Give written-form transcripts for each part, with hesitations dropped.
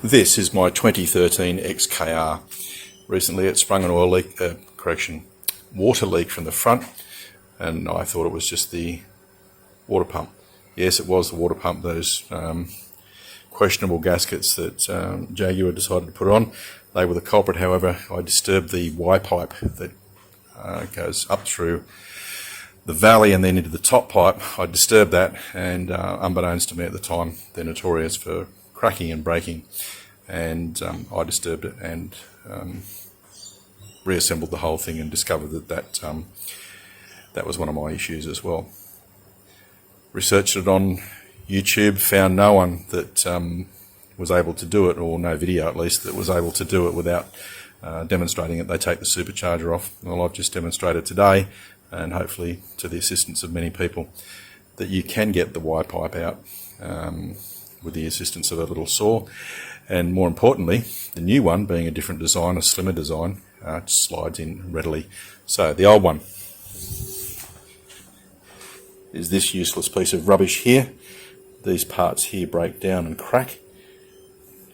This is my 2013 XKR. Recently it sprung an oil leak, water leak from the front, and I thought it was just the water pump. Yes, it was the water pump, those questionable gaskets that Jaguar decided to put on. They were the culprit. However, I disturbed the Y pipe that goes up through the valley and then into the top pipe. I disturbed that, and unbeknownst to me at the time, they're notorious for cracking and breaking, and I disturbed it and reassembled the whole thing and discovered that was one of my issues as well. Researched it on YouTube, found no one that was able to do it, or no video at least, that was able to do it without demonstrating it. They take the supercharger off. Well, I've just demonstrated today, and hopefully to the assistance of many people, that you can get the Y pipe out with the assistance of a little saw. And more importantly, the new one, being a different design, a slimmer design, slides in readily. So the old one is this useless piece of rubbish here. These parts here break down and crack.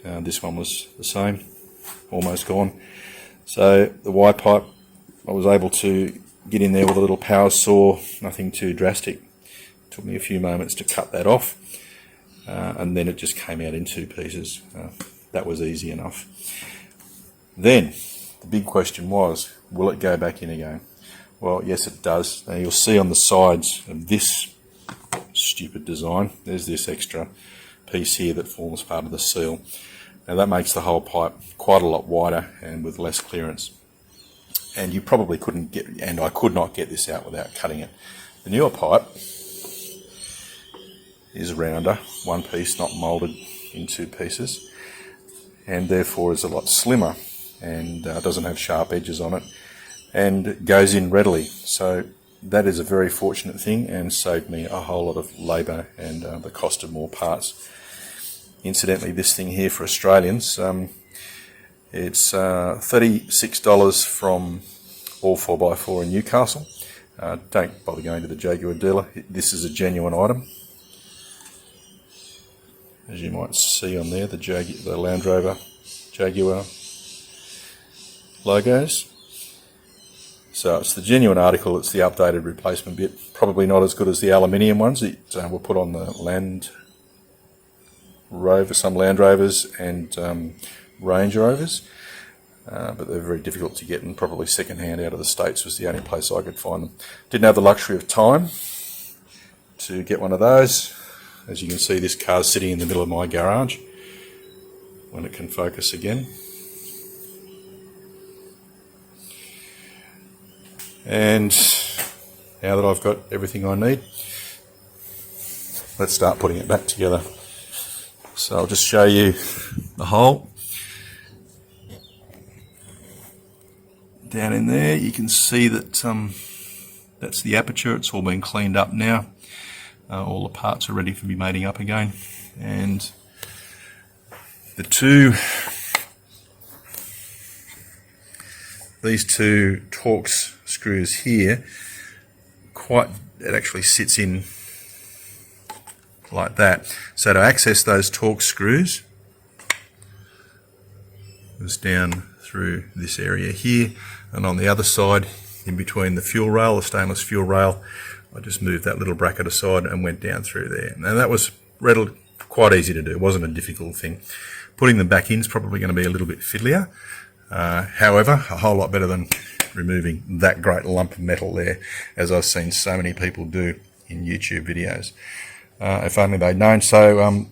This one was the same, almost gone. So the Y pipe, I was able to get in there with a little power saw, nothing too drastic. It took me a few moments to cut that off, and then it just came out in two pieces. That was easy enough. Then the big question was, will it go back in again? Well, yes it does. Now you'll see on the sides of this stupid design, there's this extra piece here that forms part of the seal. Now that makes the whole pipe quite a lot wider and with less clearance. And you probably couldn't get, and I could not get this out without cutting it. The newer pipe is rounder, one piece, not moulded in two pieces, and therefore is a lot slimmer, and doesn't have sharp edges on it, and goes in readily. So that is a very fortunate thing, and saved me a whole lot of labour and the cost of more parts. Incidentally, this thing here for Australians, it's $36 from all 4x4 in Newcastle. Don't bother going to the Jaguar dealer. This is a genuine item, as you might see on there, the Land Rover Jaguar logos. So it's the genuine article, it's the updated replacement bit. Probably not as good as the aluminium ones that were put on the Land Rover, some Land Rovers and Range Rovers, but they're very difficult to get, and probably second hand out of the States was the only place I could find them. Didn't have the luxury of time to get one of those. As you can see, this car's sitting in the middle of my garage, when it can focus again. And now that I've got everything I need, let's start putting it back together. So I'll just show you the hole. Down in there you can see that that's the aperture. It's all been cleaned up now. All the parts are ready for me mating up again, and these two Torx screws here, it actually sits in like that. So to access those Torx screws, goes down through this area here, and on the other side, in between the fuel rail, the stainless fuel rail, I just moved that little bracket aside and went down through there. Now that was quite easy to do. It wasn't a difficult thing. Putting them back in is probably going to be a little bit fiddlier. However, a whole lot better than removing that great lump of metal there, as I've seen so many people do in YouTube videos. If only they'd known. So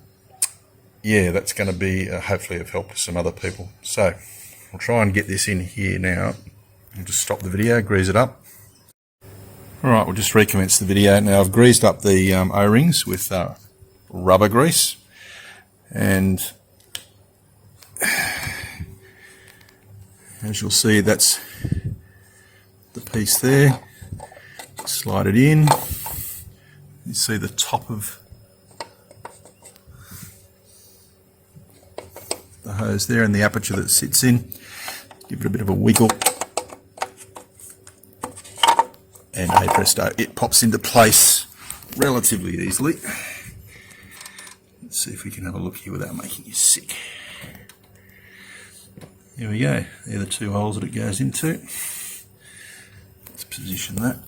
yeah, that's going to be hopefully of help to some other people. So I'll try and get this in here now. I'll just stop the video, grease it up. Alright, we'll just recommence the video. Now I've greased up the O-rings with rubber grease, and as you'll see, that's the piece there. Slide it in. You see the top of the hose there and the aperture that it sits in. Give it a bit of a wiggle, and hey presto, it pops into place relatively easily. Let's see if we can have a look here without making you sick. Here we go, they're the two holes that it goes into. Let's position that.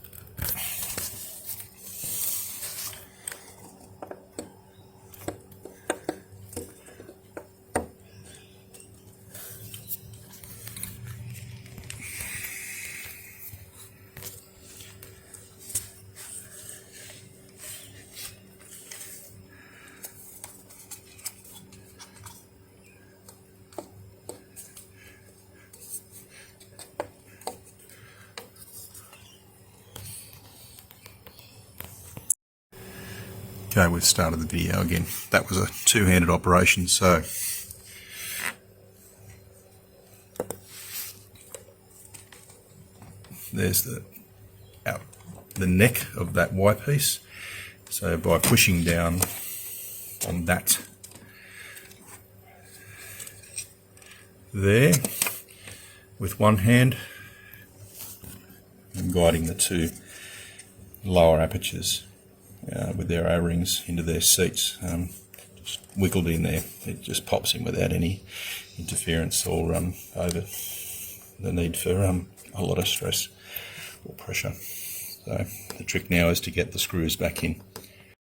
Okay, we've started the video again. That was a two-handed operation, so there's the neck of that Y piece. So by pushing down on that there with one hand and guiding the two lower apertures with their O-rings into their seats, just wiggled in there. It just pops in without any interference or over the need for a lot of stress or pressure. So the trick now is to get the screws back in.